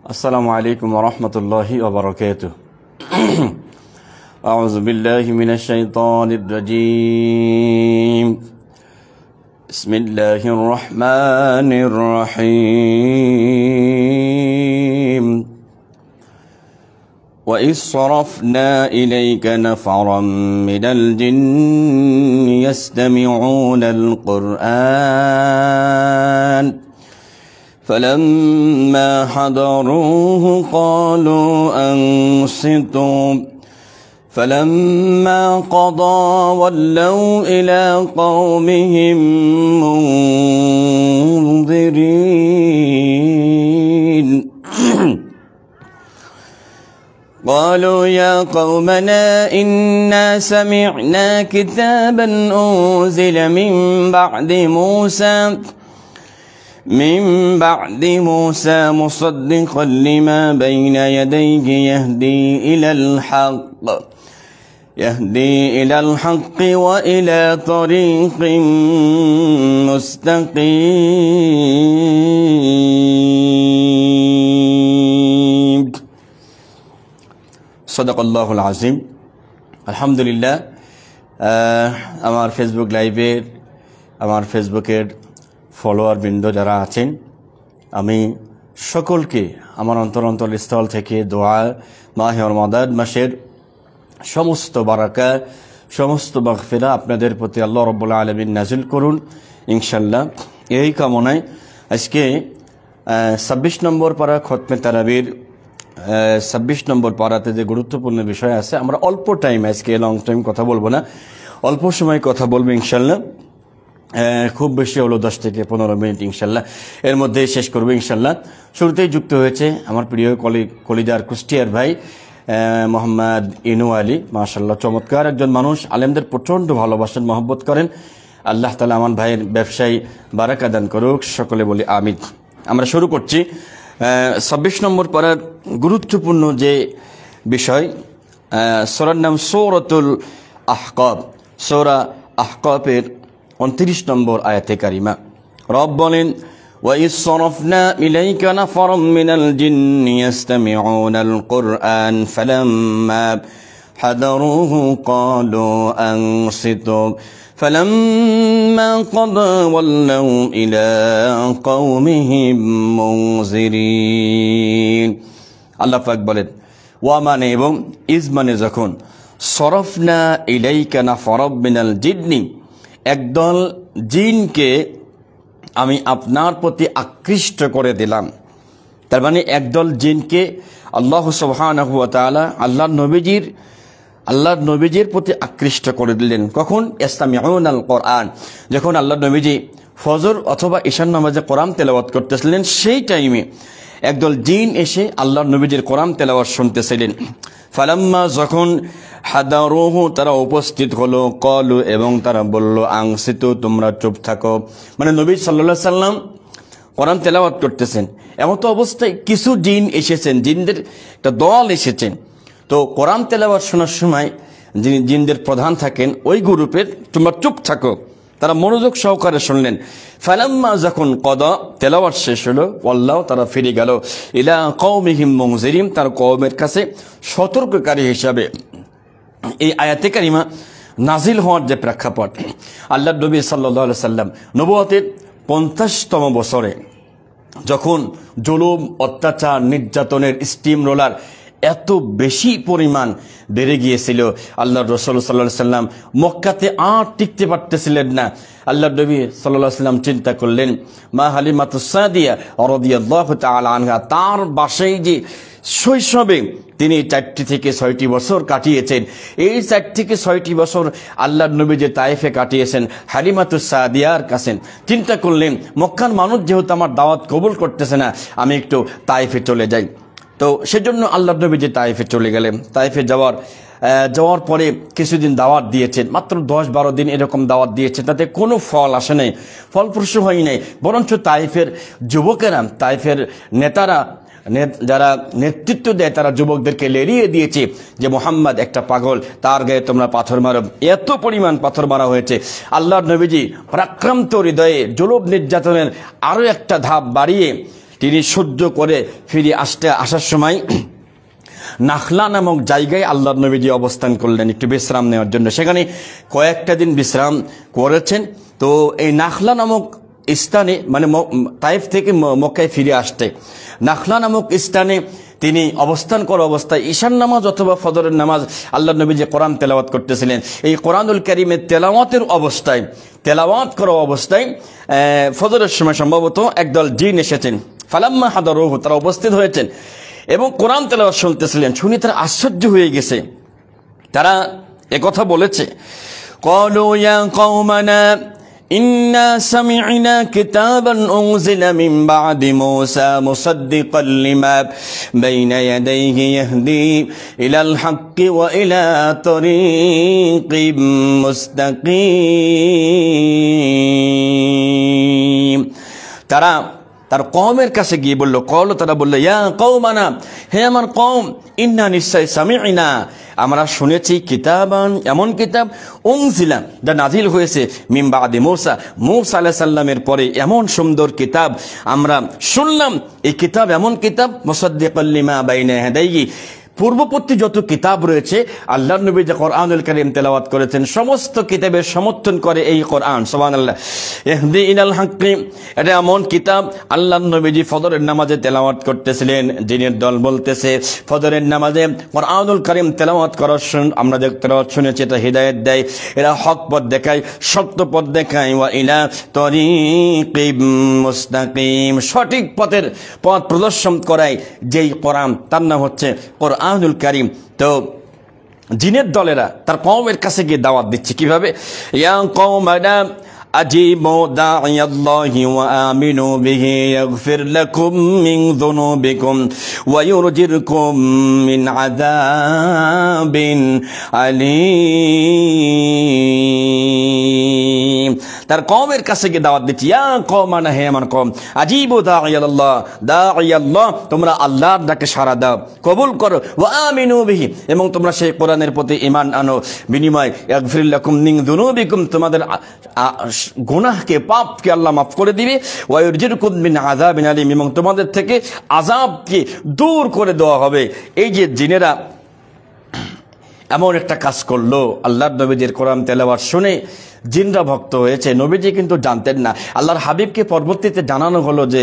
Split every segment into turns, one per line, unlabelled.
السلام عليكم ورحمة الله وبركاته. أعوذ بالله من الشيطان الرجيم. بسم الله الرحمن الرحيم. وإذ صرفنا إليك نفرا من الجن يستمعون القرآن فلما حضروه قالوا أنصتوا فلما قضى ولوا إلى قومهم منذرين. قالوا يا قومنا إنا سمعنا كتابا أنزل من بعد موسى مصدقا لما بين يديه يهدي إلى الحق وإلى طريق مستقيم. صدق الله العظيم. الحمد لله. আমার ফেসবুক লাইভের আমার ফেসবুকের ফলোয়ার বৃন্দ যারা আছেন, আমি সকলকে আমার অন্তরস্থল থেকে দোয়া মাহে রমাদান মাসের সমস্ত বারাকা সমস্ত মাগফিরা আপনাদের প্রতি আল্লাহ রাব্বুল আলামিন নাজিল করুন ইনশাআল্লাহ। এই কামনায় আজকে 26 নম্বর পারা খতমে তারাবির 26 নম্বর পারাতে যে গুরুত্বপূর্ণ বিষয় আছে, আমরা অল্প টাইম, আজকে লং টাইম কথা বলবো না, অল্প সময় কথা বলবো ইনশাআল্লাহ। খুব বেশি হলো 10 থেকে 15 মিনিট ইনশাআল্লাহ, এর মধ্যে শেষ করবো ইনশাআল্লাহ। শুরুতেই যুক্ত হয়েছে আমার প্রিয় কলিজার কুষ্টিয়ার ভাই মোহাম্মদ ইনু আলী। মাশাআল্লাহ, চমৎকার একজন মানুষ, আলেমদের প্রচণ্ড ভালোবাসেন, মহব্বত করেন। আল্লাহ তাআলা আমার ভাইয়ের ব্যবসায় বারাকা দান করুক, সকলে বলি আমিন। আমরা শুরু করছি 26 নম্বর পারার গুরুত্বপূর্ণ যে বিষয়, সূরার নাম সূরাতুল আহকাব। সূরা আহকাবের 29 নম্বর আয়াতে কারিমা। রব বলেন, وَإِذْ صَرَفْنَا إِلَيْكَ نَفَرًا مِنَ الْجِنِّ يَسْتَمِعُونَ الْقُرْآنَ فَلَمَّا حَضَرُوهُ قَالُوا أَنصِتُوا فَلَمَّا قَضَىٰ وَلَّوْا إِلَىٰ قَوْمِهِم مُنذِرِينَ। আল্লাহ পাক বলেন, ওয়া মানে এবং ইজ মানে যখন, সরফনা ইলাইকা নাফারাম মিনাল জিন্নি, একদল জিনকে আমি আপনার প্রতি আকৃষ্ট করে দিলাম। তার মানে একদল জিনকে আল্লাহ সুবহানাহু ওয়া তাআলা আল্লাহর নবীজির প্রতি আকৃষ্ট করে দিলেন। কখন? ইস্তামিউনাল কোরআন, যখন আল্লাহর নবীজি ফজর অথবা ঈশার নামাজে কোরআন তেলাওয়াত করতেছিলেন, সেই টাইমে একদল জিন এসে আল্লাহর নবীজির কোরআন তেলাওয়াত শুনতেছিলেন। ফালাম্মা যখন হাদারুহু তারা উপস্থিত হলো, কলু এবং তারা বলল, আনসিতু তোমরা চুপ থাকো। মানে নবী সাল্লাল্লাহু আলাইহি সাল্লাম কোরআন তেলাওয়াত করতেছেন, এমন তো অবস্থায় কিছু জিন এসেছেন, জিনদের একটা দল এসেছেন। তো কোরআন তেলাওয়াত শোনার সময় যিনি জিনদের প্রধান থাকেন ওই গ্রুপের, তোমরা চুপ থাকো, তারা মনোযোগ সহকারে শুনলেন। ফালাম্মা যখন কদা তেলাওয়াত শেষ হলো, ওয়াল্লাহ তারা ফিরে গেল ইলা কওমিহিম মুনজিরিন, তার কওমের কাছে সতর্ককারী হিসাবে। এই আয়াতে কারিমা নাজিল হওয়ার যে প্রেক্ষাপট, আল্লাহর নবী সাল্লাল্লাহু আলাইহি সাল্লাম নবুয়তের 50তম বছরে যখন জুলুম, অত্যাচার, নির্যাতনের স্টিম রোলার এত বেশি পরিমাণ বেড়ে গিয়েছিল, আল্লাহর রাসূল সাল্লাল্লাহু আলাইহি সাল্লাম মক্কাতে আর টিকতে পারতেছিলেন না। আল্লাহর নবী সাল্লাল্লাহু আলাইহি সাল্লাম চিন্তা করলেন, মা হালিমাতুস সাদিয়া রাদিয়াল্লাহু তাআলা আনহা, তার বাসায় যে শৈশবে তিনি 4 থেকে 6টি বছর কাটিয়েছেন, এই 4 থেকে 6টি বছর আল্লাহর নবী যে তায়েফে কাটিয়েছেন হালিমাতুস সাদিয়ার কাছে, চিন্তা করলেন মক্কার মানুষ যেহেতু আমার দাওয়াত কবুল করতেছে না, আমি একটু তায়েফে চলে যাই। তো সেজন্য আল্লাহর নবী যে তায়েফে চলে গেলেন। তায়েফে যাওয়ার পরে কিছুদিন দাওয়াত দিয়েছেন, মাত্র 10-12 দিন এরকম দাওয়াত দিয়েছেন, তাতে কোনো ফল আসে নাই, ফলপ্রসূ হয় নাই। বরঞ্চ তায়েফের যুবকেরা, তায়েফের নেতারা, যারা নেতৃত্ব দেয়, তারা যুবকদেরকে লেলিয়ে দিয়েছে যে মুহাম্মদ একটা পাগল, তার গায়ে তোমরা পাথর মারো। এত পরিমাণ পাথর মারা হয়েছে, আল্লাহর নবীজি প্রাক্রান্ত হৃদয়ে জুলুম নির্যাতনের আরো একটা ধাপ বাড়িয়ে তিনি সহ্য করে ফিরে আসার সময় নাখলা নামক জায়গায় আল্লাহর নবীজি অবস্থান করলেন একটু বিশ্রাম নেওয়ার জন্য। সেখানে কয়েকটা দিন বিশ্রাম করেছেন। তো এই নাখলা নামক স্থানে, মানে তাইফ থেকে মক্কায় ফিরে আসতে নাখলা নামক স্থানে তিনি অবস্থান করা অবস্থায় ঈশান নামাজ অথবা ফজরের নামাজ আল্লাহর নবী যে কোরআন তেলাওয়াত করতেছিলেন, এই কোরআনুল কারীমের তেলাওয়াতের অবস্থায়, তেলাওয়াত করা অবস্থায় ফজরের সময় সম্ভবত একদল জিন এসেছেন। ফালাম্মা হাদারুহু, তারা উপস্থিত হয়েছেন এবং কোরআন তেলাওয়াত শুনতেছিলেন। শুনে তারা আশ্চর্য হয়ে গেছে। তারা একথা বলেছে, ক্বালু ইয়া কওমানা ইন্না সামি'না কিতাবান উনজিলা মিন বা'দি মূসা মুসাদ্দিকান লিমা বাইনা ইয়াদাইহি ইয়াহদি ইলাল হাক্কি ওয়া ইলা তারিকিম মুস্তাকিম। তারা তার কওমের কাছে গিয়ে বলল, তারা বলল, ইয়া কওমানা, হে আমার কওম, ইন্না নিশ্চয় সামি'না, আমরা শুনেছি কিতাবান, এমন কিতাব, উনজিলা, যা নাজিল হয়েছে মিন বাদি মূসা, মূসা আলাইহিস সালামের পরে এমন সুন্দর কিতাব আমরা শুনলাম। এই কিতাব এমন কিতাব, মুসাদ্দিকাল লিমা বাইনা ইয়াদাইহি, পূর্ববর্তী যত কিতাব রয়েছে আল্লাহর নবী যে কোরআনুল কারীম তেলাওয়াত করেছেন সমস্ত কিতাবের সমর্থন করে এই কোরআন। সুবহানাল্লাহ। ইহদি ইলাল হাক্কি, এটা এমন কিতাব। আল্লাহর নবীজি ফজরের নামাজে তেলাওয়াত করতেছিলেন। জিনের দল বলতেছে ফজরের নামাজে কোরআনুল কারীম তেলাওয়াত করার আমরা যে তেলাওয়াত শুনেছি এটা হিদায়াত দেয়, এরা হক পথ দেখায়, সত্য পথ দেখায়। ওয়া ইলা তারিকিম মুস্তাকিম, সঠিক পথের পথ প্রদর্শন করায় যেই কোরআন, তার নাম হচ্ছে কোরআনুল কারীম। তো জিনের দলেরা তার কওমের কাছে গিয়ে দাওয়াত দিচ্ছে কিভাবে, ইয়া কওমানা আজিবু দা'iয়াল্লাহি ওয়া আমিনু বিহি ইয়াগফির লাকুম মিন যুনুবিকুম ওয়া ইউরজিরকুম মিন আযাবিন আলীম। তার কওমের কাছে গিয়ে দাওয়াত দিচ্ছে, ইয়া কওমানা, হে আমার কওম, আজিবু দা'iয়াল্লাহ, তোমরা আল্লাহর ডাকে সাড়া দাও, কবুল করো, ওয়া আমিনু বিহি, এবং তোমরা সেই কোরআনের প্রতি ঈমান আনো, বিনিময় ইয়াগফির লাকুম মিন যুনুবিকুম, তোমাদের গুনাহকে, পাপকে আল্লাহ মাফ করে দিবে, ওয়া ইউরজিরকুম মিন আযাবিন আলীম, এবং তোমাদের থেকে আযাবকে দূর করে দেওয়া হবে। এই যে জিনেরা এমন একটা কাজ করলো, আল্লাহর নবীজির কোরআন তেলাওয়াত শুনে জিনরা ভক্ত হয়েছে। নবীজি কিন্তু জানতেন না। আল্লাহর হাবিবকে পরবর্তীতে জানানো হলো যে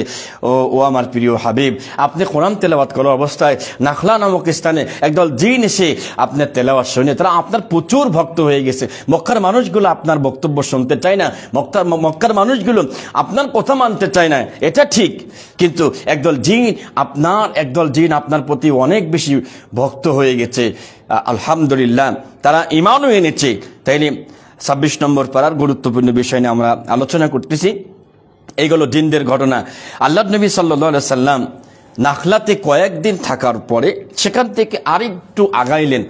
ও আমার প্রিয় হাবিব, আপনি কোরআন তেলাওয়াত করা অবস্থায় নাখলা নামক স্থানে একদল জিন এসে আপনার তেলাওয়াত শুনে তারা আপনার প্রচুর ভক্ত হয়ে গেছে। মক্কার মানুষগুলো আপনার বক্তব্য শুনতে চায় না, মক্কার মানুষগুলো আপনার কথা মানতে চায় না, এটা ঠিক, কিন্তু একদল জিন আপনার প্রতি অনেক বেশি ভক্ত হয়ে গেছে। আলহামদুলিল্লাহ, তারা ঈমানও এনেছে। তাইলে 26 নম্বর পারার গুরুত্বপূর্ণ বিষয় নিয়ে আমরা আলোচনা করতেছি। এইগুলো জিনদের ঘটনা। আল্লাহর নবী সাল্লাল্লাহু আলাইহি সাল্লাম নাখলাতে কয়েকদিন থাকার পরে সেখান থেকে আরেকটু আগাইলেন,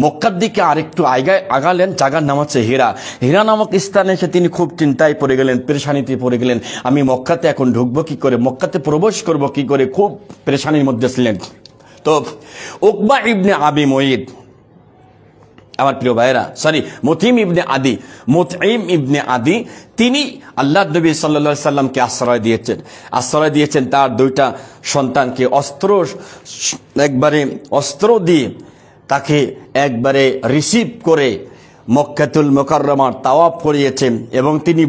মক্কার দিকে আরেকটু আগালেন। জায়গার নাম হচ্ছে হীরা নামক স্থানে এসে তিনি খুব চিন্তায় পড়ে গেলেন, পেরেশানিতে পড়ে গেলেন। আমি মক্কাতে এখন ঢুকবো কি করে, মক্কাতে প্রবেশ করব কি করে, খুব পেরেশানির মধ্যে ছিলেন। তো উকবা ইবনে আবি মুঈদ, আমার প্রিয় ভাইরা, মুতঈম ইবনে আদি, তিনি আল্লাহর নবী সাল্লাল্লাহু আলাইহি সাল্লামকে আশ্রয় দিয়েছেন তার দুইটা সন্তানকে অস্ত্র দিয়ে তাকে একবারে রিসিভ করে মক্কাতুল মুকাররমার তাওয়াফ করিয়েছেন এবং তিনি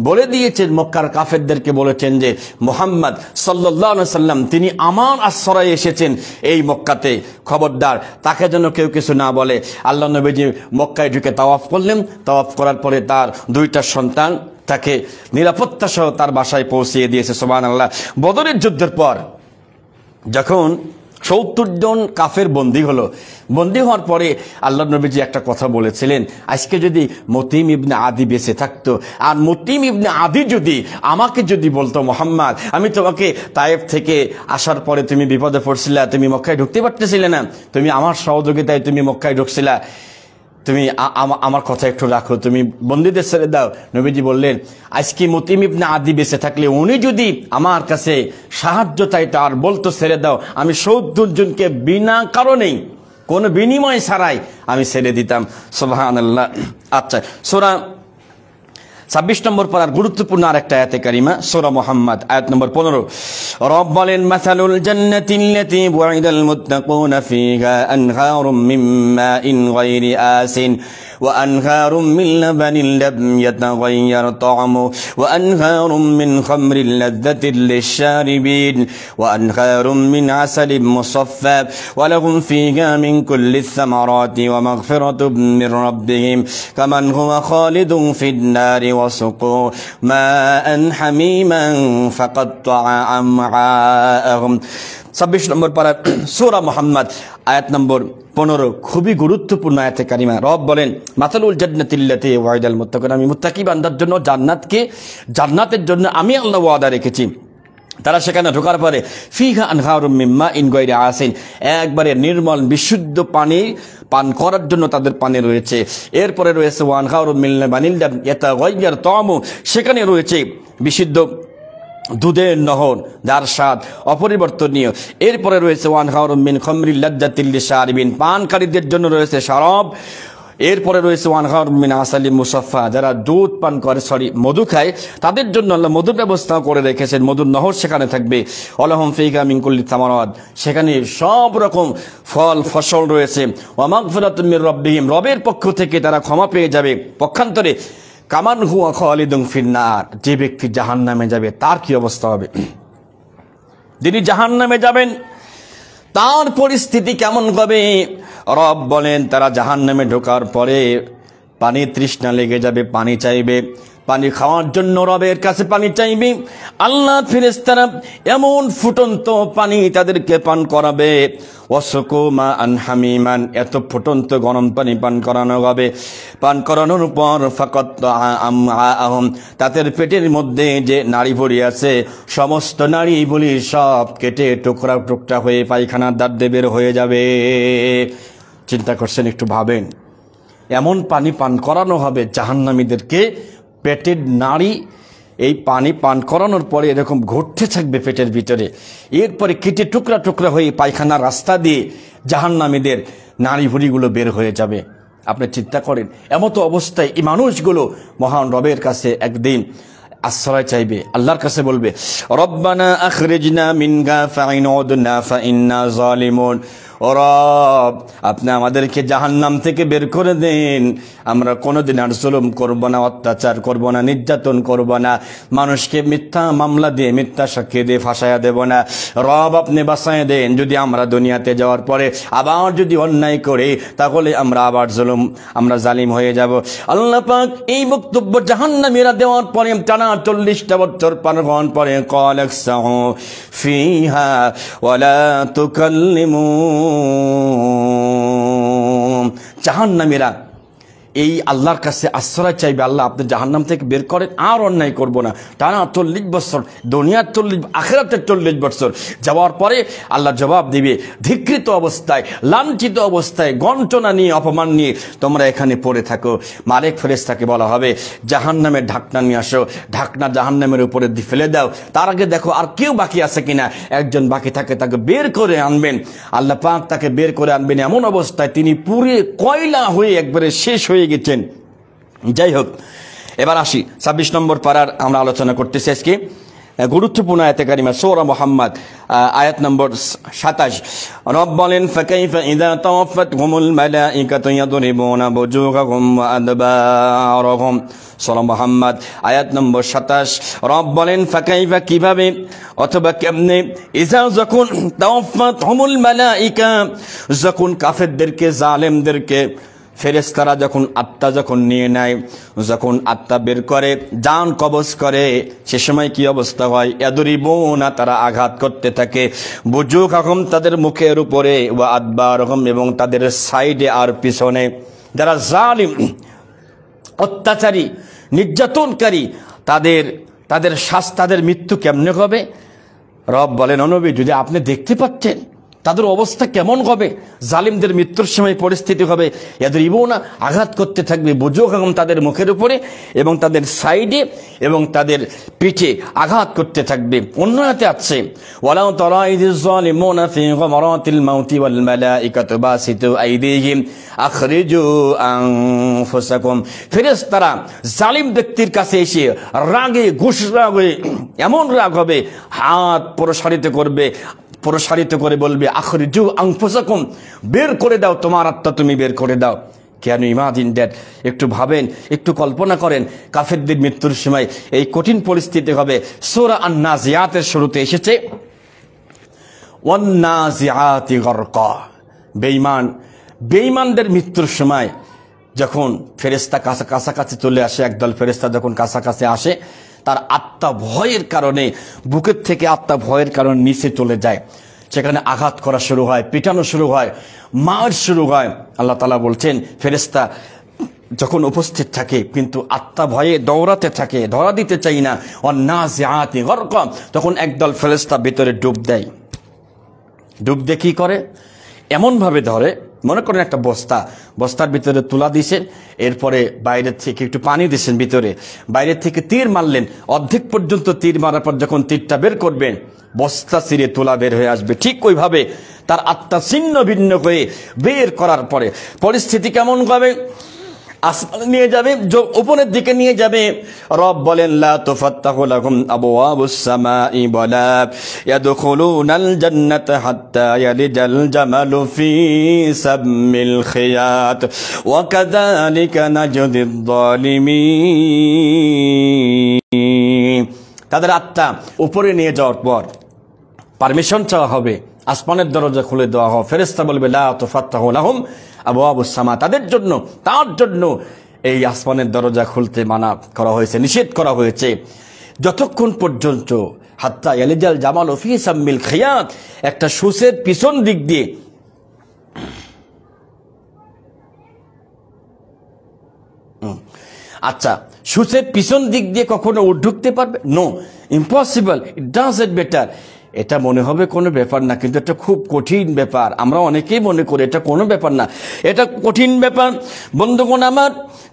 বলে দিয়েছেন মক্কার কাফেরদেরকে বলেছেন যে মুহাম্মদ সাল্লাল্লাহু আলাইহি সাল্লাম তিনি আমার আশ্রয়ে এসেছেন এই মক্কাতে, খবরদার তাকে যেন কেউ কিছু না বলে। আল্লাহ নবীজি মক্কায় ঢুকে তাওয়াফ করলেন। তাওয়াফ করার পরে তার দুইটা সন্তান তাকে নিরাপত্তা সহ তার বাসায় পৌঁছিয়ে দিয়েছে। সুবহানাল্লাহ। বদরের যুদ্ধের পর যখন 70 জন কাফের বন্দী হওয়ার পরে আল্লাহ নবীজি একটা কথা বলেছিলেন, আজকে যদি মুতঈম ইবনে আদি বেঁচে থাকতো, আর মুতঈম ইবনে আদি আমাকে যদি বলতো, মুহাম্মদ আমি তোমাকে তায়েফ থেকে আসার পরে তুমি বিপদে পড়ছিলা, তুমি মক্কায় ঢুকতে পারতেছিলে না, তুমি আমার সহযোগিতায় তুমি মক্কায় ঢুকছিলা, তুমি আমার কথা একটু রাখো, তুমি বন্দীদের ছেড়ে দাও। নবীজি বললেন, আজকে মুতঈম ইবনে আদি বেঁচে থাকলে উনি যদি আমার কাছে সাহায্য চাইতো আর বলতো ছেড়ে দাও, আমি 70 জনকে বিনা কারণেই কোনো বিনিময় ছাড়াই আমি ছেড়ে দিতাম। সুবহানাল্লাহ। আচ্ছা, সূরা 26 নম্বর পারার গুরুত্বপূর্ণ আরেকটা আয়াতে কারিমা সূরা মুহাম্মদ আয়াত নম্বর 15 রব বলেন মাসালুল জান্নাতিল্লাতী বুইদাল মুত্তাকুনা ফিহা আনহারুম মিন মাইন গায়রি আসিন وأنهار من لبن لم يتغير طعمه وأنهار من خمر لذة للشاربين وأنهار من عسل مصفى ولهم فيها من كل الثمرات ومغفرة من ربهم كمن هو خالد في النار وسقوا ماء حميما فقطع أمعاءهم 26 নম্বর পারা সূরা মুহাম্মদ আয়াত নম্বর 15 খুবই গুরুত্বপূর্ণ আয়াতে কারিমা রব বলেন মাতালুল জান্নাতিল্লাতী ওয়াইদাল মুত্তাকুন আমি মুত্তাকি বান্দার জন্য জান্নাতের জন্য আমি আল্লাহ ওয়াদা রেখেছি তারা সেখানে ঢোকার পরে ফিহা আনহারুম মিন মাইন গায়রি আসিন একবারে নির্মল বিশুদ্ধ পানি পান করার জন্য তাদের পানি রয়েছে এরপরে রয়েছে ওয়ানহারুম মিন লাবানিন লাম ইয়াতাগায়্যার তা'মু সেখানে রয়েছে বিশুদ্ধ দুধের নহর যার স্বাদ অপরিবর্তনীয় এরপরে রয়েছে ওয়ানহারুম মিন খামরিল লাযযাতিল লিশারিবিন পানকারীদের জন্য রয়েছে শরাব এরপরে রয়েছে ওয়ানহারুম মিন আসালিম মুসাফফা যারা দুধ পান করে মধু খায় তাদের জন্য আল্লাহ মধুর ব্যবস্থা করে রেখেছেন মধুর নহর সেখানে থাকবে ওয়ালাহুম ফিহা মিন কুল্লি থামারাত সেখানে সব রকম ফল ফসল রয়েছে ওয়া মাগফিরাতুম মির রাব্বিহিম রবের পক্ষ থেকে তারা ক্ষমা পেয়ে যাবে পক্ষান্তরে কামান হুয়া খালিদুন ফিন্নার যে ব্যক্তি জাহান্নামে যাবে তার কি অবস্থা হবে যিনি জাহান্নামে যাবেন তার পরিস্থিতি কেমন হবে রব বলেন তারা জাহান্নামে ঢোকার পরে পানি তৃষ্ণা লেগে যাবে পানি চাইবে পানি খাওয়ার জন্য রবের কাছে পানি চাইবে আল্লাহ ফেরেশতারা এমন ফুটন্ত পানি তাদেরকে পান করাবে ওয়াসুকু মাআন হামিমান এত ফুটন্ত গরম পানি পান করানো হবে পান করানোর পর ফাকাত্তা আমআআহুম তাদের পেটের মধ্যে যে নাড়ি ভরি আছে সমস্ত নাড়ি বলি সব কেটে টুকরা টুকরা হয়ে পায়খানার দাঁত দিয়ে বের হয়ে যাবে চিন্তা করছেন একটু ভাবেন এমন পানি পান করানো হবে জাহান্নামীদেরকে পেটের নাড়ি এই পানি পান করানোর পরে এরকম ঘুরতে থাকবে পেটের ভিতরে এরপরে কেটে টুকরা টুকরা হয়ে পায়খানার রাস্তা দিয়ে জাহান্নামীদের নাড়ি ভুড়িগুলো বের হয়ে যাবে আপনি চিন্তা করেন এমতো অবস্থায় এই মানুষগুলো মহান রবের কাছে একদিন আশ্রয় চাইবে আল্লাহর কাছে বলবে রব্বানা আখরিজনা মিনহা ফাইন উদনা ফাইন্না যালিমুন ও রব আপনি আমাদেরকে জাহান্নাম থেকে বের করে দেন আমরা কোনোদিন আর জুলুম করব না অত্যাচার করব না নির্যাতন করব না মানুষকে মিথ্যা মামলা দিয়ে মিথ্যা সাক্ষী দিয়ে ফাঁসায়া দেব না রব আপনি বাঁচায় দেন যদি আমরা দুনিয়াতে যাওয়ার পরে আবার যদি অন্যায় করি তাহলে আমরা আবার আমরা জালিম হয়ে যাব আল্লাহ পাক এই বক্তব্য জাহান্নামীরা দেওয়ার পরে টানা 40টা বছর পার হওয়ার পরে ক্বালাকসাউ ফিহা ওয়ালা তুকাল্লিমুন জাহান্নামীরা এই আল্লাহর কাছে আশ্রয় চাইবে আল্লাহ আপনি জাহান্নাম থেকে বের করেন আর অন্যায় করব না টানা 40 বছর দুনিয়ার 40 আখিরাতের 40 বছর যাওয়ার পরে আল্লাহ জবাব দিবে ধিক্কৃত অবস্থায় লাঞ্ছিত অবস্থায় গঞ্জনা নিয়ে অপমান নিয়ে তোমরা এখানে পড়ে থাকো মালিক ফেরেশতাকে বলা হবে জাহান্নামের ঢাকনা নিয়ে আসো ঢাকনা জাহান্নামের উপরে ফেলে দাও তার আগে দেখো আর কেউ বাকি আছে কিনা একজন বাকি থাকে তাকে বের করে আনবেন আল্লাহ পাক তাকে বের করে আনবেন এমন অবস্থায় তিনি পুরে কয়লা হয়ে একবারে শেষ হয়ে গেছেন যাই হোক এবার আসি 26 নম্বর পারার আমরা আলোচনা করতেছি আজকে গুরুত্বপূর্ণ আয়াতে কারিমা সূরা মুহাম্মদ আয়াত নম্বর 27 রব বলেন ফাকাইফা ইযা তাওয়াফাতহুমুল মালাইকাতু ইয়াদরিবুনা বুজুহাহুম ওয়া আদবারহুম সূরা মুহাম্মদ আয়াত নম্বর 27 রব বলেন ফাকাইফা কিভাবে অথবা কেমনে ইযা যখন তাওয়াফাতহুমুল মালাইকা যখন কাফেরদেরকে জালেমদেরকে ফেরেশতারা যখন আত্মা যখন নিয়ে নেয় যখন আত্মা বের করে জান কবজ করে সে সময় কি অবস্থা হয় ইয়াদরিবুনা তারা আঘাত করতে থাকে বুজুহাহুম তাদের মুখের উপরে ওয়া আদবারহুম এবং তাদের সাইডে আর পিছনে যারা জালিম অত্যাচারী নির্যাতনকারী তাদের মৃত্যু কেমনে হবে রব বলেন ও নবী যদি আপনি দেখতে পাচ্ছেন তাদের অবস্থা কেমন হবে? জালিমদের মৃত্যুর সময় পরিস্থিতি হবে ইয়াদরিবুনা, আঘাত করতে থাকবে বুজুহাহুম, তাদের মুখের উপরে এবং তাদের সাইডে এবং তাদের পিঠে আঘাত করতে থাকবে। অন্য আয়াতে আছে ওয়ালাউ তারা ইযিজ জালিমুনা ফি গামারাতিল মাউতি ওয়াল মালাইকাতু বাসিতু আইদিহিম আখরিজু আনফুসাকুম, ফেরেশতারা জালিম ব্যক্তির কাছে এসে রাগে গুসরা হয়ে এমন রাগ হবে, হাত প্রসারিত করে বলবে আখরিজু আনফুসাকুম, বের করে দাও তোমার আত্মা, তুমি বের করে দাও। কেন ইমাজিন দ্যাট, একটু ভাবেন, একটু কল্পনা করেন কাফেরদের মৃত্যুর সময় এই কঠিন পরিস্থিতি হবে। সূরা আন-নাজিয়াতের শুরুতে এসেছে ওয়ান-নাজিআতি গরকা, বেঈমানদের মৃত্যুর সময় যখন ফেরেশতা কাছাকাছি চলে আসে, একদল ফেরেশতা যখন কাছাকাছি আসে, তার আত্মা ভয়ের কারণে, বুকের থেকে আত্মা ভয়ের কারণে নিচে চলে যায়, সেখানে আঘাত করা শুরু হয়, পিটানো শুরু হয়, মার শুরু হয়। আল্লাহ তাআলা বলছেন ফেরেশতা যখন উপস্থিত থাকে কিন্তু আত্মা ভয়ে দৌড়াতে থাকে, ধরা দিতে চাই না। ওয়ান-নাজিআতি গরকা, তখন একদল ফেরেশতা ভিতরে ডুব দেয়। ডুব দিয়ে কি করে? এমনভাবে ধরে, মনে করেন একটা বস্তার ভিতরে তুলা দিয়েছেন, এরপরে বাইরের থেকে একটু পানি দিয়েছেন ভিতরে, বাইরের থেকে তীর মারলেন, অর্ধেক পর্যন্ত তীর মারার পর যখন তীরটা বের করবেন বস্তা ছিঁড়ে তুলা বের হয়ে আসবে। ঠিক ওইভাবে তার আত্মা ছিন্ন ভিন্ন হয়ে বের করার পরে পরিস্থিতি কেমন হবে? আসমান নিয়ে যাবে, উপরের দিকে নিয়ে যাবে। রব বলেন লা তুফাত্তাহু লাহুম আবওয়াবুস সামাই ওয়ালা ইয়াদখুলুনাল জান্নাতা হাত্তা ইয়ালিজাল জামালু ফি সামিল খিয়াত ওয়া কাযালিকা নাজদিদ যালিমিন। তাদের আত্মা উপরে নিয়ে যাওয়ার পর পারমিশন চাওয়া হবে, আসমানের দরজা খুলে দেওয়া হবে। ফেরেশতা বলবে লা তুফাত্তাহু লাহুম আবওয়াবুস সামা, তার জন্য এই আসমানের দরজা খুলতে মানা করা হয়েছে, নিষেধ করা হয়েছে যতক্ষণ পর্যন্ত হাত্তা ইয়ালিজাল জামালু ফি সামিল খিয়াত, একটা সূচের পিছন দিক দিয়ে আচ্ছা সূচের পিছন দিক দিয়ে কখনো ঢুকতে পারবে? No, impossible, it doesn't better. এটা মনে হবে কোনো ব্যাপার না, কিন্তু এটা খুব কঠিন ব্যাপার। আমরা অনেকেই মনে করি এটা কোনো ব্যাপার না, এটা কঠিন ব্যাপার। বন্ধুগণ আমার,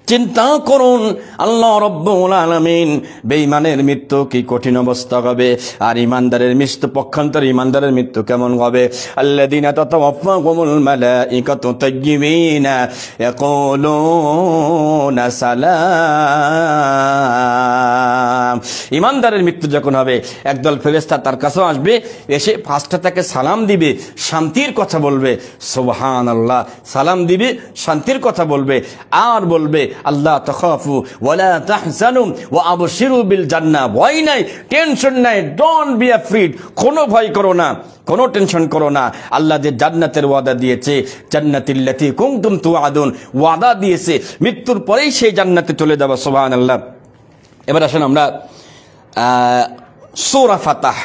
চিন্তা করুন আল্লাহ রাব্বুল আলামিন বেঈমানের মৃত্যু কি কঠিন অবস্থা হবে, আর ইমানদারের মৃত্যু পক্ষান্তরে ইমানদারের মৃত্যু কেমন হবে। আল্লাযীনা তাতাওয়াফাহুমুল মালাইকাতু তাইয়্যিবিনা ইয়াকুলুনা সালাম। ইমানদারের মৃত্যু যখন হবে একদল ফেরেশতা তার কাছে আসবে, এসে ফার্স্টে তাকে সালাম দিবে, শান্তির কথা বলবে, সুবহানাল্লাহ, সালাম দিবে, শান্তির কথা বলবে, আর বলবে আল্লাহ তাখাফু ওয়ালা তাহজানু ওয়া আবশিরু বিল জান্নাহ। ভয় নাই, টেনশন নাই, ডোন্ট বি অ্যাফ্রেড, কোনো ভয় করো না, কোনো টেনশন করো না। আল্লাহ যে জান্নাতের ওয়াদা দিয়েছে, জান্নাতিল্লাতী কুনতুম তুআদুন, ওয়াদা দিয়েছে মৃত্যুর পরেই সেই জান্নাতে চলে যাবে। সুবহানাল্লাহ। এবার আসেন আমরা সূরা ফাতাহ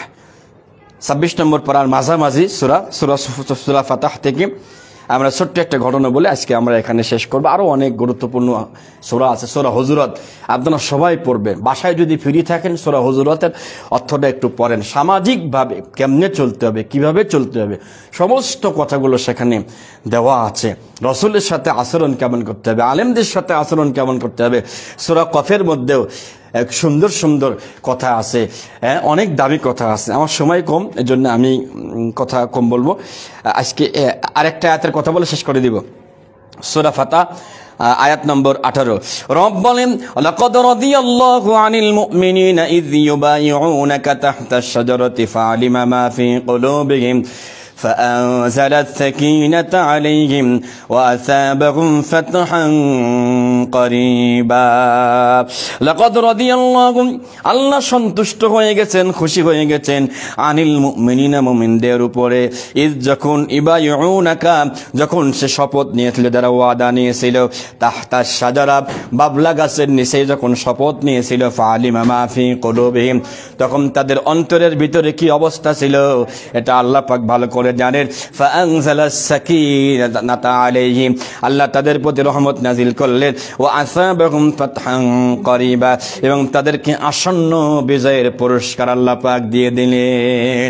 26 নম্বর পারার মাঝামাঝি সূরা ফাতাহ থেকে আমরা ছোট্ট একটা ঘটনা বলে আজকে আমরা এখানে শেষ করব। আরো অনেক গুরুত্বপূর্ণ সূরা আছে। সূরা হুজুরাত আপনারা সবাই পড়বেন, বাসায় যদি ফ্রি থাকেন সূরা হুজুরাতের অর্থটা একটু পড়েন। সামাজিকভাবে কেমনে চলতে হবে, কিভাবে চলতে হবে, সমস্ত কথাগুলো সেখানে দেওয়া আছে। রাসূলের সাথে আচরণ কেমন করতে হবে, আলেমদের সাথে আচরণ কেমন করতে হবে। সূরা কফের মধ্যেও এক সুন্দর সুন্দর কথা আছে, অনেক দামি কথা আছে। আমার সময় কম, এজন্য আমি কথা কম বলবো। আজকে আরেকটা আয়াতের কথা বলে শেষ করে দিব। সূরা ফাতাহ আয়াত নম্বর 18। রব বলেন লাকাদ রাদিয়াল্লাহু আনিল মুমিনিনা ইয ইউবাইউনাকা তাহতাশ শাজারাতি ফাআলিমা মা ফি কুলুবিহিম فأنزل السكينة عليهم وأثابهم فتحا قريبا لقد رضي الله আল্লাহ সন্তুষ্ট হয়ে গেছেন, খুশি হয়ে গেছেন আনিল মুমিনিনা, মুমিনদের উপরে, ইজ যখন ইবাইউনাকা যখন সে শপথ নিয়েছিল, যারা ওয়াদা নিয়েছিল, তাহতা শাজারা বাবলা গাছের নিচে যখন শপথ নিয়েছিল, ফাআলিমা মা ফি কুলুবিহিম তখন তাদের অন্তরের ভিতরে কি অবস্থা ছিল এটা আল্লাহ পাক ভালো করে জানেন। ফাআনজালাস সাকিনাতা আলাইহিম আল্লাহ তাদের প্রতি রহমত নাজিল করলেন, ওয়া আসাবাহুম ফাতহান করিবা এবং তাদেরকে আসন্ন বিজয়ের পুরস্কার আল্লাহ পাক দিয়ে দিলেন।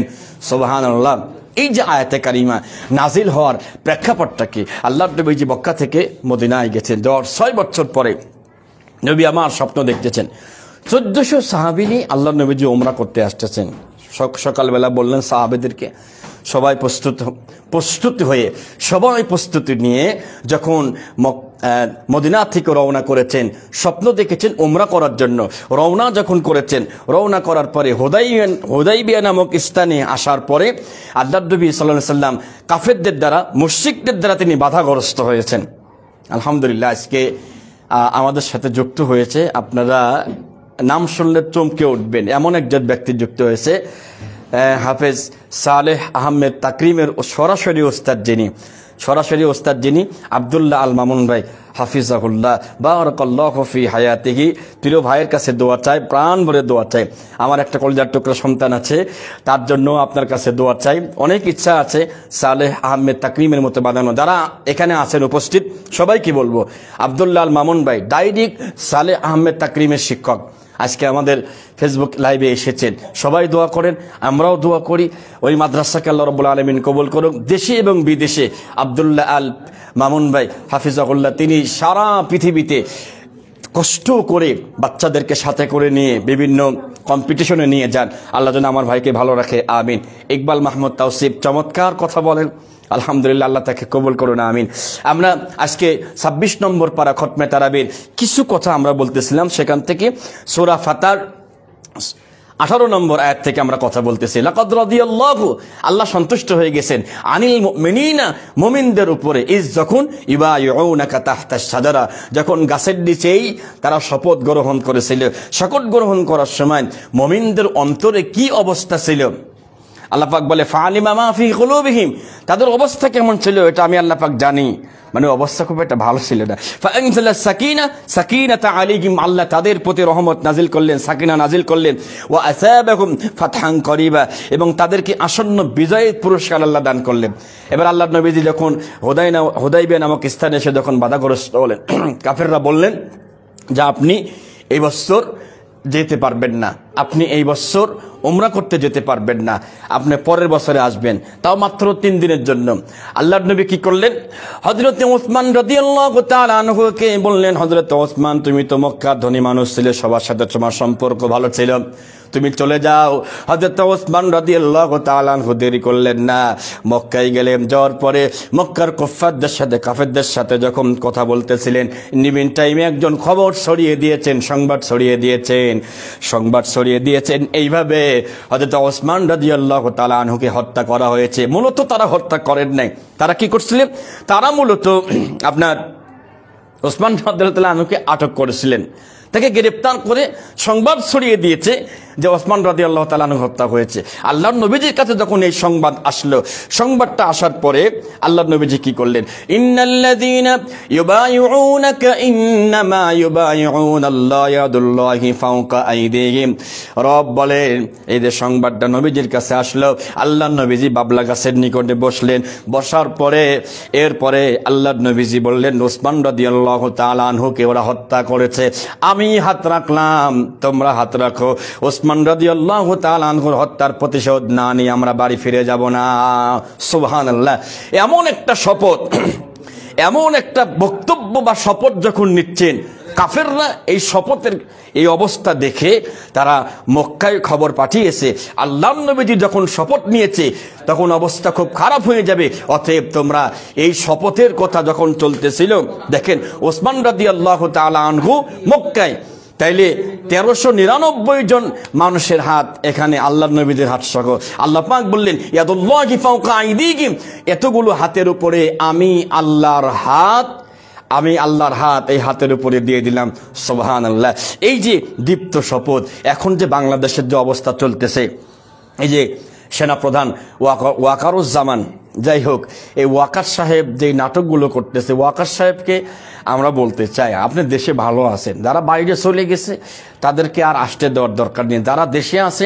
সুবহানাল্লাহ। এই যে আয়াতে কারিমা নাজিল হওয়ার প্রেক্ষাপটটা কি, আল্লাহর নবীজি মক্কা থেকে মদিনায় গেছেন, যাওয়ার 6 বছর পরে নবী আমার স্বপ্ন দেখতেছেন 1400 সাহাবী নিয়ে আল্লাহর নবীজি উমরা করতে আসতেছেন। সকালবেলা বললেন সাহাবেদেরকে সবাই প্রস্তুতি হয়ে সবাই প্রস্তুতি নিয়ে যখন মদিনা থেকে রওনা করেছেন, স্বপ্ন দেখেছেন উমরা করার জন্য, রওনা যখন করেছেন, রওনা করার পরে হুদাইবিয়া নামক স্থানে আসার পরে আল্লাহর নবী সাল্লাল্লাহু আলাইহি সাল্লাম কাফেরদের দ্বারা, মুশরিকদের দ্বারা তিনি বাধাগ্রস্ত হয়েছেন। আলহামদুলিল্লাহ, আজকে আমাদের সাথে যুক্ত হয়েছে, আপনারা নাম শুনলে চমকে উঠবেন, এমন একজন ব্যক্তি যুক্ত হয়েছে, হাফেজ সালেহ আহমেদ তাকরিমের সরাসরি ওস্তাদ যিনি আব্দুল্লাহ আল মামুন ভাই হাফিজাহুল্লাহ বারাকাল্লাহু ফি হায়াতিহি। প্রিয় ভাইয়ের কাছে দোয়া চাই, প্রাণ ভরে দোয়া চাই। আমার একটা কলিজার টুকরা সন্তান আছে, তার জন্য আপনার কাছে দোয়া চাই। অনেক ইচ্ছা আছে সালেহ আহমেদ তাকরিমের মতো বানানো। যারা এখানে আছেন উপস্থিত সবাইকে বলবো, আব্দুল্লাহ আল মামুন ভাই ডাইরেক্ট সালেহ আহমেদ তাকরিমের শিক্ষক, আজকে আমাদের ফেসবুক লাইভে এসেছেন। সবাই দোয়া করেন, আমরাও দোয়া করি ওই মাদ্রাসাকে আল্লাহ রাব্বুল আলামিন কবুল করুক। দেশে এবং বিদেশে আব্দুল্লাহ আল মামুন ভাই হাফিজাহুল্লাহ তিনি সারা পৃথিবীতে কষ্ট করে বাচ্চাদেরকে সাথে করে নিয়ে বিভিন্ন কম্পিটিশনে নিয়ে যান। আল্লাহ যেন আমার ভাইকে ভালো রাখে, আমিন। ইকবাল মাহমুদ তাওসিফ চমৎকার কথা বলেন, আলহামদুলিল্লাহ, আল্লাহ তাকে কবুল করুন, আমিন। আমরা আজকে 26 নম্বর পারা খতমে তারাবির কিছু কথা আমরা বলতেছিলাম, সেখান থেকে সূরা ফাতার 18 নম্বর আয়াত থেকে আমরা কথা বলতেছি। লাকাদ রাদিয়াল্লাহু, আল্লাহ সন্তুষ্ট হয়ে গেছেন, আনিল মুমিনিনা, মুমিনদের উপরে, ইজ যখন ইবায়ুনাকা তাহতাশ শাজারা, যখন গাছের নিচেই তারা শপথ গ্রহণ করেছিল। শপথ গ্রহণ করার সময় মুমিনদের অন্তরে কি অবস্থা ছিল? আল্লাহ পাক বলে ফাআলিমা মা ফি কুলুবিহিম, তাদের অবস্থা কেমন ছিল এটা আমি আল্লাহ পাক জানি, মানে অবস্থা খুব একটা ভালো ছিল না। ফাআনজালা সাকিনাতা আলাইহিম, আল্লাহ তাদের প্রতি রহমত নাজিল করলেন, সাকিনা নাজিল করলেন। ওয়া আসাবাহুম ফাতহান করিবা, এবং তাদেরকে আসন্ন বিজয়ের পুরস্কার আল্লাহ দান করলেন। এবার আল্লাহর নবীজি যখন হুদাইবিয়া নামক স্থানে এসে যখন বাধাগ্রস্ত হলেন, কাফেররা বললেন যে আপনি এই বছর যেতে পারবেন না, আপনি এই বছর উমরা করতে যেতে পারবেন না, আপনি পরের বছরে আসবেন, তাও মাত্র 3 দিনের জন্য। আল্লাহর নবী কি করলেন? হযরত ওসমান রাদিয়াল্লাহু তাআলা আনহুকে বললেন, হযরত ওসমান তুমি তো মক্কার ধনী মানুষ ছিলে, সবার সাথে তোমার সম্পর্ক ভালো ছিল, তুমি চলে যাও। হযরত ওসমান রাদিয়াল্লাহু তাআলা আনহু দেরি করলেন না, মক্কায় গেলেন। যাওয়ার পরে মক্কার কুফফারদের সাথে, কাফেরদের সাথে যখন কথা বলতেছিলেন, নিবিন টাইমে একজন খবর ছড়িয়ে দিয়েছেন, সংবাদ ছড়িয়ে দিয়েছেন এইভাবে হযরত ওসমান রাদিয়াল্লাহু তাআলা আনহুকে হত্যা করা হয়েছে। মূলত তারা হত্যা করেন নাই, তারা কি করছিলেন? তারা মূলত আপনার ওসমান রাদিয়াল্লাহু তাআলা আনহুকে আটক করেছিলেন, তাকে গ্রেফতার করে সংবাদ ছড়িয়ে দিয়েছে যে ওসমান রাদিয়াল্লাহু তাআলা আনহু হত্যা হয়েছে। আল্লাহর নবীজির কাছে যখন এই সংবাদ আসলো, সংবাদটা আসার পরে আল্লাহর নবীজি কি করলেন? ইন্নাল্লাযীনা ইউবাইউনাকা ইন্নামা ইউবাইউনাল্লাহ ইয়াদুল্লাহি ফাওকা আইদিহিম। রব বলেন, এই যে সংবাদটা নবীজির কাছে আসলো, আল্লাহর নবীজি বাবলা গাছের নিকটে বসলেন। বসার পরে এরপরে আল্লাহর নবীজি বললেন, ওসমান রাদিয়াল্লাহু তাআলা আনহুকে ওরা হত্যা করেছে, আমি হাত রাখলাম, তোমরা হাত রাখো। ওসমান রাদিয়াল্লাহু তাআলা আনহুর হত্যার প্রতিশোধ না নিয়ে আমরা বাড়ি ফিরে যাব না। সুবহানাল্লাহ। এমন একটা শপথ, এমন একটা বক্তব্য বা শপথ যখন নিচ্ছেন, কাফেররা এই শপথের এই অবস্থা দেখে তারা মক্কায় খবর পাঠিয়েছে, আল্লাহর নবীজি যখন শপথ নিয়েছে তখন অবস্থা খুব খারাপ হয়ে যাবে, অতএব তোমরা এই শপথের কথা যখন চলতেছিল, দেখেন ওসমান রাদিয়াল্লাহু তাআলা আনহু মক্কায়, তাইলে 1399 জন মানুষের হাত এখানে আল্লাহর নবীদের হাত সহ। আল্লাহ পাক বললেন ইয়াদুল্লাহি ফাওকা আইদিহিম, এতগুলো হাতের উপরে আমি আল্লাহর হাত এই হাতের উপরে দিয়ে দিলাম। সুবহানাল্লাহ। এই যে দীপ্ত শপথ, এখন যে বাংলাদেশের যে অবস্থা চলতেছে, এই যে সেনাপ্রধান ওয়াকারুজ্জামান যাই হোক, এই ওয়াকার সাহেব যে নাটকগুলো করতেছে, ওয়াকার সাহেবকে আমরা বলতে চাই আপনি দেশে ভালো আছেন, যারা বাইরে চলে গেছে তাদেরকে আর আসতে দেওয়ার দরকার নেই, যারা দেশে আছে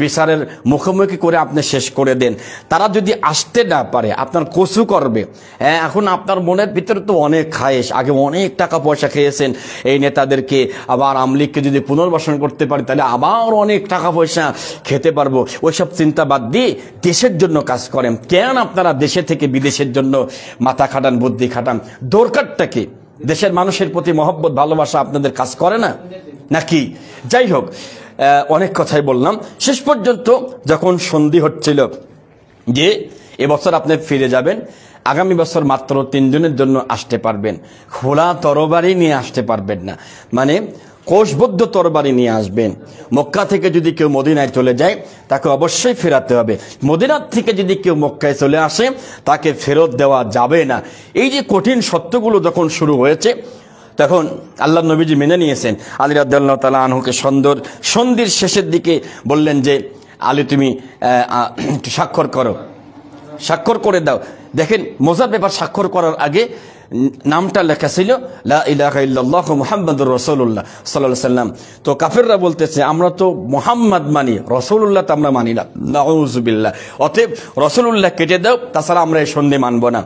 বিচারের মুখোমুখি করে আপনি শেষ করে দেন। তারা যদি আসতে না পারে আপনার কসু করবে। হ্যাঁ, এখন আপনার মনের ভিতরে তো অনেক খায়েশ, আগে অনেক টাকা পয়সা খেয়েছেন এই নেতাদেরকে, আবার আমলিগকে যদি পুনর্বাসন করতে পারি তাহলে আবার অনেক টাকা পয়সা খেতে পারবো। ওইসব চিন্তা বাদ দিয়ে দেশের জন্য কাজ করেন। কেন আপনারা দেশে থেকে বিদেশের জন্য মাথা খাটান, বুদ্ধি খাটান? দরকারটা কি? দেশের মানুষের প্রতি মহব্বত ভালোবাসা আপনাদের কাজ করে না নাকি? যাই হোক, অনেক কথাই বললাম। শেষ পর্যন্ত যখন সন্ধি হচ্ছিল যে এবছর আপনি ফিরে যাবেন, আগামী বছর মাত্র 3 দিনের জন্য আসতে পারবেন, খোলা তরবারি নিয়ে আসতে পারবেন না, মানে কোষবদ্ধ তরবারি নিয়ে আসবেন। মক্কা থেকে যদি কেউ মদিনায় চলে যায় তাকে অবশ্যই ফেরাতে হবে, মদিনার থেকে যদি কেউ মক্কায় চলে আসে তাকে ফেরত দেওয়া যাবে না। এই যে কঠিন সত্যগুলো যখন শুরু হয়েছে তখন আল্লাহ নবীজি মেনে নিয়েছেন। আলী রাদিয়াল্লাহু তাআলা আনহুকে সন্ধির শেষের দিকে বললেন যে আলী তুমি একটু স্বাক্ষর করো, স্বাক্ষর করে দাও। দেখেন মজার ব্যাপার, স্বাক্ষর করার আগে নামটা লেখা ছিল লা ইলাহা ইল্লাল্লাহু মুহাম্মাদুর রাসূলুল্লাহ সাল্লাল্লাহু আলাইহি সাল্লাম। তো কাফেররা বলতেছে আমরা তো মুহাম্মদ মানি, রাসূলুল্লাহ তো আমরা মানি না, নাউযুবিল্লাহ। অতএব রাসূলুল্লাহ কেটে দাও, তাছাড়া আমরা এই সন্ধি মানব না।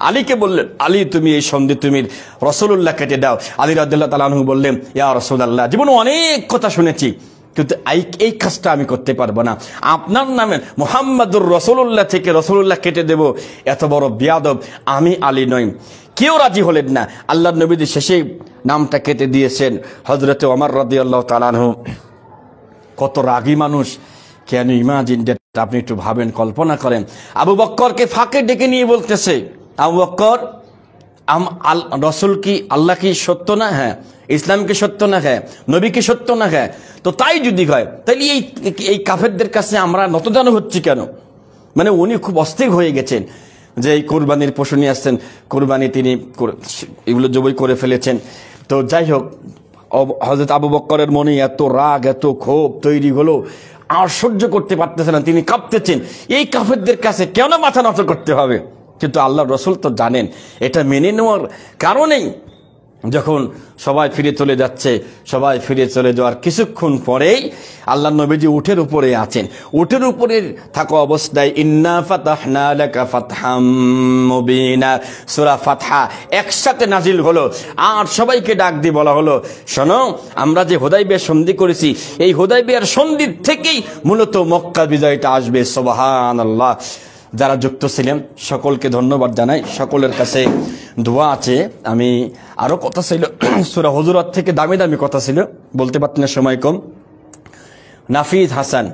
আলীকে বললেন আলী তুমি এই সন্ধি তুমি রাসূলুল্লাহ কেটে দাও। আলী রাদিয়াল্লাহু তাআলা আনহু বললেন ইয়া রাসূলুল্লাহ, জীবনে অনেক কথা শুনেছি কিন্তু এই কাজটা আমি করতে পারবো না, আপনার নামে মুহাম্মাদুর রাসূলুল্লাহ থেকে রাসূলুল্লাহ কেটে দেব, এত বড় বিয়াদব আমি আলী নই। কেউ রাজি হলেন না। আল্লাহর নবী শেষে নামটা কেটে দিয়েছেন হযরতে ওমর রাদিয়াল্লাহু তাআলা আনহু। কত রাগী মানুষ, কেন ইমাজিন দ্যাট, আপনি একটু ভাবেন, কল্পনা করেন। আবু বকরকে ফাঁকে ডেকে নিয়ে বলতেছে আবু বকর রসুল কি আল্লাহ কি সত্য না? হ্যাঁ। ইসলাম কি সত্য না? হ্যাঁ। নবী কি সত্য না? হ্যাঁ। তো তাই যদি হয় তাহলে এই কাফেরদের কাছে আমরা নতজানু হচ্ছি কেন? মানে উনি খুব অস্থির হয়ে গেছেন যে এই কোরবানির পশু নিয়ে আসছেন, কোরবানি তিনি এগুলো জবাই করে ফেলেছেন। তো যাই হোক, হযরত আবু বকরের মনে এত রাগ, এত ক্ষোভ তৈরি হলো, আর সহ্য করতে পারতেছে না, তিনি কাঁপতেছেন। এই কাফেরদের কাছে কেন মাথা নত করতে হবে? কিন্তু আল্লাহ রসুল তো জানেন এটা মেনে নেওয়ার কারণেই যখন সবাই ফিরে চলে যাচ্ছে, সবাই ফিরে চলে যাওয়ার কিছুক্ষণ পরেই আল্লাহ নবীজি উটের উপরে আছেন। উটের উপরে থাকা অবস্থায় ইন্না ফাতাহনা লাকা ফাতহাম মুবিনা সূরা ফাতহা একসাথে নাজিল হলো, আর সবাইকে ডাক দিয়ে বলা হলো শোনো, আমরা যে হুদাইবিয়া সন্ধি করেছি এই হুদাইবিয়ার সন্ধির থেকেই মূলত মক্কা বিজয়টা আসবে। সুবহানাল্লাহ। যারা যুক্ত ছিলেন সকলকে ধন্যবাদ জানাই, সকলের কাছে দোয়া আছে। আমি আরো কথা ছিল সূরা হুজুরাত থেকে দামি দামি কথা ছিল, বলতে পারতেন না, সময় কম। নাফিদ হাসান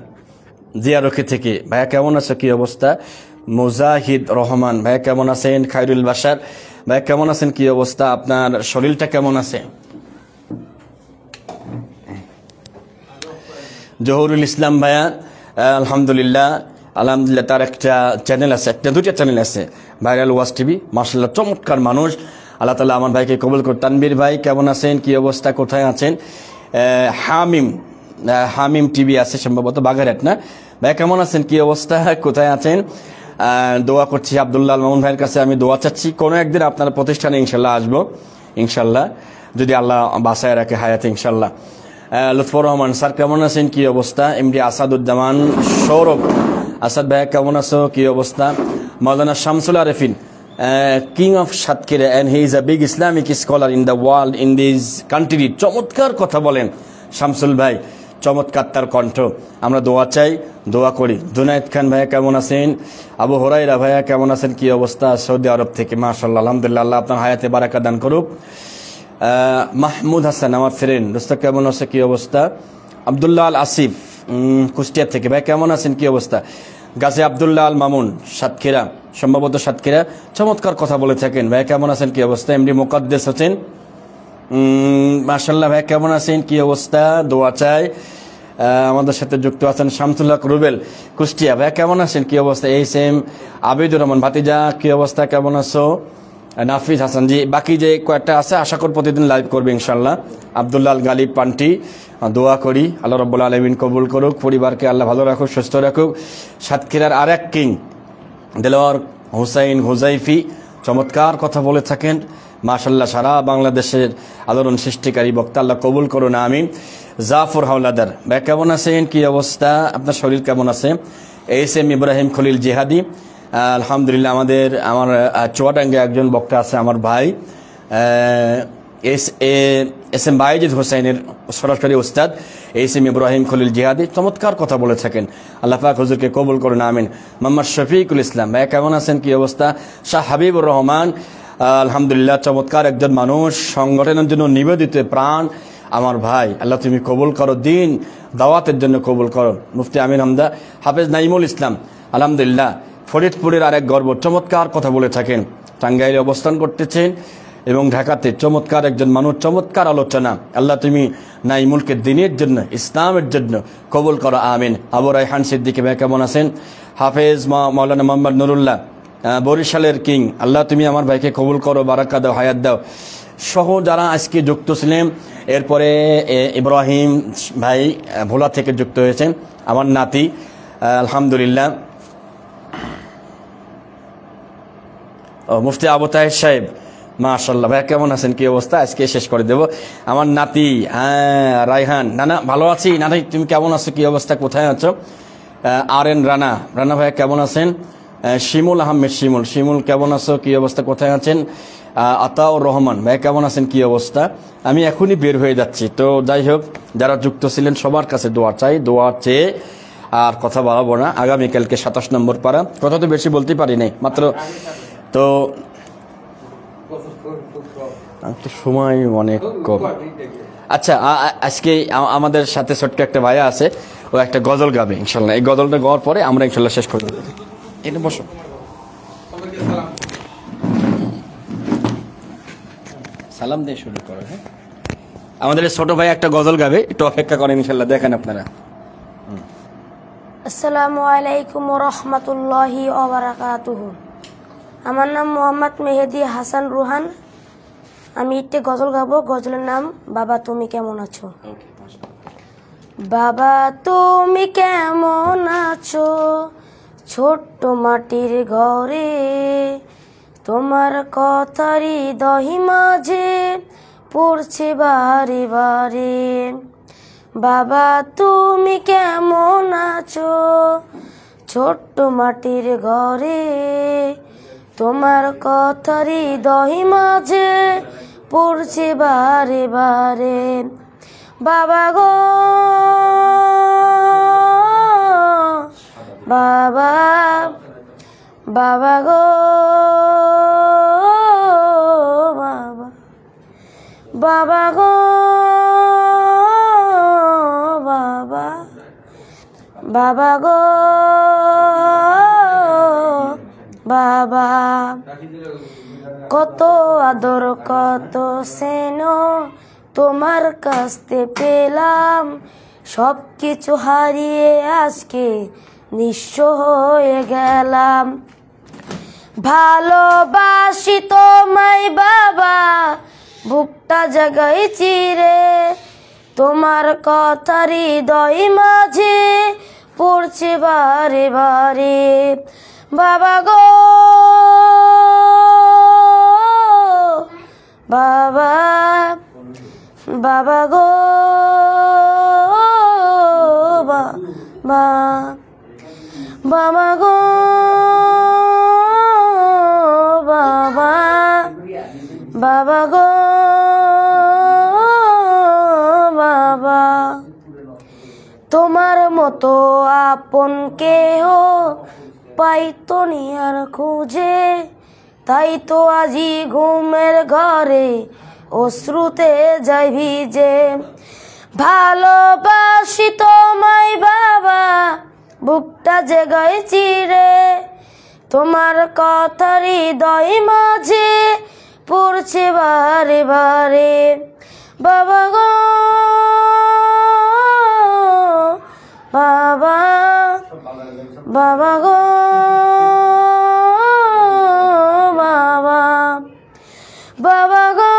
জিয়ারকি থেকে, ভাইয়া কেমন আছে, কি অবস্থা? মুজাহিদ রহমান ভাইয়া কেমন আছেন? খায়রুল বাশার ভাইয়া কেমন আছেন, কি অবস্থা? আপনার শরীরটা কেমন আছে? জহুরুল ইসলাম ভাইয়া আলহামদুলিল্লাহ, আলহামদুলিল্লাহ। তার একটা চ্যানেল আছে, দুইটা চ্যানেল আছে, ভাইরাল ওয়াজ টিভি, মাশাআল্লাহ চমৎকার মানুষ। আল্লাহ তাআলা আমার ভাইকে কবুল করুন। তানবীর ভাই কেমন আছেন, কি অবস্থা, কোথায় আছেন? হামিম টিভি আছে সম্ভবত বাগেরহাট না? ভাই কেমন আছেন, কি অবস্থা, কোথায় আছেন? দোয়া করছি আব্দুল্লাহ মামুন ভাইয়ের কাছে আমি দোয়া চাচ্ছি, কোনো একদিন আপনার প্রতিষ্ঠানে ইনশাল্লাহ আসবো, ইনশাল্লাহ যদি আল্লাহ বাসায় রাখে হায়াতে ইনশাল্লাহ। লুৎফর রহমান স্যার কেমন আছেন, কি অবস্থা? এমডি আসাদুজ্জামান সৌরভ, আসাদ ভাই কেমন আছো, কি অবস্থা? Maulana Shamsul Arefin, king of Satkhira, and he is a big Islamic scholar in the world, in this country। চমৎকার কথা বলেন শামসুল ভাই, চমৎকার তার কণ্ঠ। আমরা দোয়া চাই, দোয়া করি। জুনায়েদ খান ভাইয়া কেমন আছেন? আবু হুরায়রা ভাইয়া কেমন আছেন, কি অবস্থা? সৌদি আরব থেকে, মাশাআল্লাহ আলহামদুলিল্লাহ, আল্লাহ আপনার হায়াতে বারাকা দান করুক। মাহমুদ হাসান আমার ফ্রেন্ড, দোস্ত কেমন আছে, কি অবস্থা? আব্দুল্লাহ আল আসিফ কুষ্টিয়া থেকে, ভাই কেমন আছেন, কি অবস্থা? গাজী আব্দুল্লাহ আল মামুন সাতক্ষীরা, সম্ভবত সাতক্ষীরা, চমৎকার কথা বলে থাকেন, ভাই কেমন আছেন, কি অবস্থা? এমডি মুকাদ্দেস হোসেন মাশাআল্লাহ, ভাই কেমন আছেন, কি অবস্থা? দোয়া চাই। আমাদের সাথে যুক্ত আছেন শামসুল হক রুবেল কুষ্টিয়া, ভাই কেমন আছেন, কি অবস্থা? এইচ.এম. আবিদুর রহমান ভাতিজা, কি অবস্থা, কেমন আছো? নাফিজ হাসান জি, বাকি যে কয়েকটা আছে আশা করি প্রতিদিন লাইভ করবে ইনশাল্লাহ। আব্দুল্লাহ আল গালিব পান্টি, দোয়া করি আল্লাহ রাব্বুল আলামিন কবুল করুক, পরিবারকে আল্লাহ ভালো রাখুক, সুস্থ রাখুক। সাতক্ষীরার আরেক কিং দেলোয়ার হুসাইন হুজাইফি চমৎকার কথা বলে থাকেন মাশাআল্লাহ। সারা বাংলাদেশের আলোড়ন সৃষ্টিকারী বক্তা, আল্লাহ কবুল করুন আমিন। জাফর হাওলাদার ভাই কেমন আছেন, কি অবস্থা, আপনার শরীর কেমন আছে? এস.এম. ইব্রাহিম খলিল জিহাদি আলহামদুলিল্লাহ। আমার চুয়াডাঙ্গে একজন বক্তা আছে আমার ভাই এস.এম. বাইজিদ হোসেনের সরাসরি উস্তাদ এস.এম. ইব্রাহিম খলিল জিহাদি চমৎকার কথা বলে থাকেন, আল্লাহ পাক হুজুরকে কবুল করুন আমিন। মোহাম্মদ শফিকুল ইসলাম ভাই কেমন আছেন, কি অবস্থা? শাহ হাবিবুর রহমান আলহামদুলিল্লাহ চমৎকার একজন মানুষ, সংগঠনের জন্য নিবেদিত প্রাণ আমার ভাই, আল্লাহ তুমি কবুল করো, দিন দাওয়াতের জন্য কবুল করো। মুফতি আমিন হামদা, হাফেজ নাইমুল ইসলাম আলহামদুলিল্লাহ ফরিদপুরের আরেক গর্ব, চমৎকার কথা বলে থাকেন, টাঙ্গাইলে অবস্থান করতেছেন এবং ঢাকাতে চমৎকার একজন মানুষ, চমৎকার আলোচনা, আল্লাহ তুমি নাইমুলকে দিনের জন্য ইসলামের জন্য কবুল করো আমিন। আবু রায়হান সিদ্দিকী ভাই কেমন আছেন? হাফেজ মাওলানা মোহাম্মদ নুরুল্লাহ বরিশালের কিং, আল্লাহ তুমি আমার ভাইকে কবুল করো, বারাকা দাও, হায়াত দাও, সহ যারা আজকে যুক্ত ছিলেন। এরপরে ইব্রাহিম ভাই ভোলা থেকে যুক্ত হয়েছেন, আমার নাতি আলহামদুলিল্লাহ। মুফতি আবু তাহের সাহেব মাশাআল্লাহ ভাই কেমন আছেন, কি অবস্থা? আজকে শেষ করে দেব। আমার নাতি রায়হান, নানা ভালো আছি, নানা তুমি কেমন আছো, কি অবস্থা, কোথায় আছো? আর.এন. রানা ভাই কেমন আছেন? শিমুল আহমেদ শিমুল কেমন আছো, কি অবস্থা, কোথায় আছেন? আতাউর রহমান ভাই কেমন আছেন, কি অবস্থা? আমি এখনই বের হয়ে যাচ্ছি, তো যাই হোক যারা যুক্ত ছিলেন সবার কাছে দোয়া চাই, দোয়া চেয়ে আর কথা বাড়াবো না। আগামীকালকে 27 নম্বর পারা, কথা তো বেশি বলতে পারি নাই মাত্র, তো সময় অনেক কম। আচ্ছা আজকে আমাদের সাথে ছোট্ট একটা ভাইয়া আছে, ও একটা গজল গাবে ইনশাল্লাহ, এই গজলটা গাওয়ার পরে আমরা ইনশাল্লাহ শেষ করে দেবো। এটা বসো, সালাম দিয়ে শুরু করো। হ্যাঁ, আমাদের ছোট ভাই একটা গজল গাবে, একটু অপেক্ষা করেন ইনশাল্লাহ, দেখেন আপনারা।
আসসালামু আলাইকুম ওয়া রাহমাতুল্লাহি ওয়া বারাকাতুহু। আমার নাম মোহাম্মদ মেহেদি হাসান রুহান। আমি একটি গজল গাবো, গজলের নাম বাবা তুমি কেমন আছো। বাবা তুমি কেমন আছো ছোট্ট মাটির ঘরে, তোমার কথারই দহি মাঝে পড়ছে বারে বারে। বাবা তুমি কেমন আছো ছোট্ট মাটির ঘরে, তোমার কথারই দহি মাঝে পড়ছে বারে বারে। বাবা গো বাবা, বাবা গো বাবা, বাবা গো বাবা, বাবা গো বাবা। কত আদর কত স্নেহ তোমার কাছে পেলাম, সব কিছু হারিয়ে আজকে নিঃস্ব হয়ে গেলাম। ভালোবাসি তোমায় বাবা, বুকটা জাগাইছি রে, তোমার কথা হৃদয় মাঝে পড়ছে বারে বারে। বাবা গো বাবা, বাবা গো বাবা, বাবা গো বাবা, বাবা গো বাবা। তোমার মতো আপন কেহ পাইতো নি আর খুঁজে, তাই তো আজি ঘুমের ঘরে অশ্রুতে যাই ভিজে। ভালোবাসি তোমায় বাবা, বুকটা জেগাইছি রে, তোমার কথা হৃদয় মাঝে পড়ছে বারে বারে। বাবা গো বাবা, বাবা গো বাবা, বাবা গো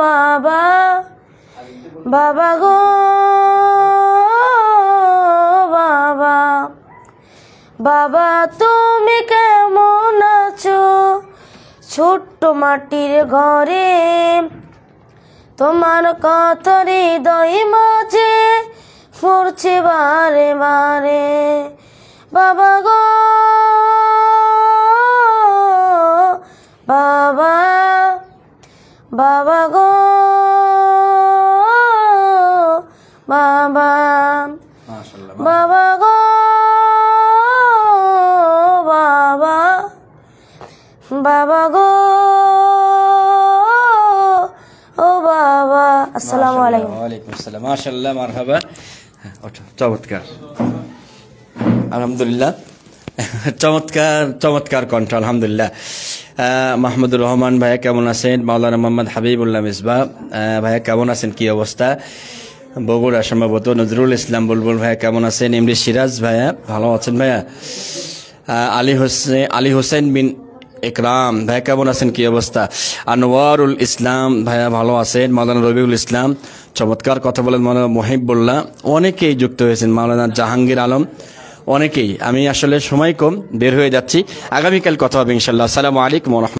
বাবা, বাবা গো বাবা, বাবা তুমি কেমন আছো ছোট্ট মাটির ঘরে, তোমার কথা হৃদয় মাঝে পড়ছে বারে বারে। বাবা গো বাবা, বাবা গো বাবা,
মাশাআল্লাহ।
বাবা গো বাবা, বাবা গো ও বাবা। আসসালামু আলাইকুম।
ওয়ালাইকুম আসসালাম। মাশাআল্লাহ, মারহাবা। ওঠো, চমৎকার, আলহামদুলিল্লাহ, চমৎকার চমৎকার কণ্ঠ, আলহামদুলিল্লাহ। মাহমুদুর রহমান ভাইয়া কেমন আছেন? মাওলানা মোহাম্মদ হাবিবুল্লাহ মিসবাহ ভাইয়া কেমন আছেন? কি অবস্থা? বগুড়া সম্ভবত নজরুল ইসলাম বুলবুল ভাইয়া কেমন আছেন? এমডি সিরাজ ভাইয়া ভালো আছেন ভাইয়া? আলী হোসেন বিন ইকরাম ভাইয়া কেমন আছেন? কি অবস্থা? আনোয়ারুল ইসলাম ভাইয়া ভালো আছেন? মাওলানা রবিউল ইসলাম চমৎকার কথা বলেন। মাওলানা মুহিবুল্লাহ, অনেকেই যুক্ত হয়েছেন। মাওলানা জাহাঙ্গীর আলম, অনেকেই। আমি আসলে সময় কম, বের হয়ে যাচ্ছি। আগামীকাল কথা হবে ইনশাল্লাহ। আসসালামু আলাইকুম ওয়া রাহমাতুল্লাহ।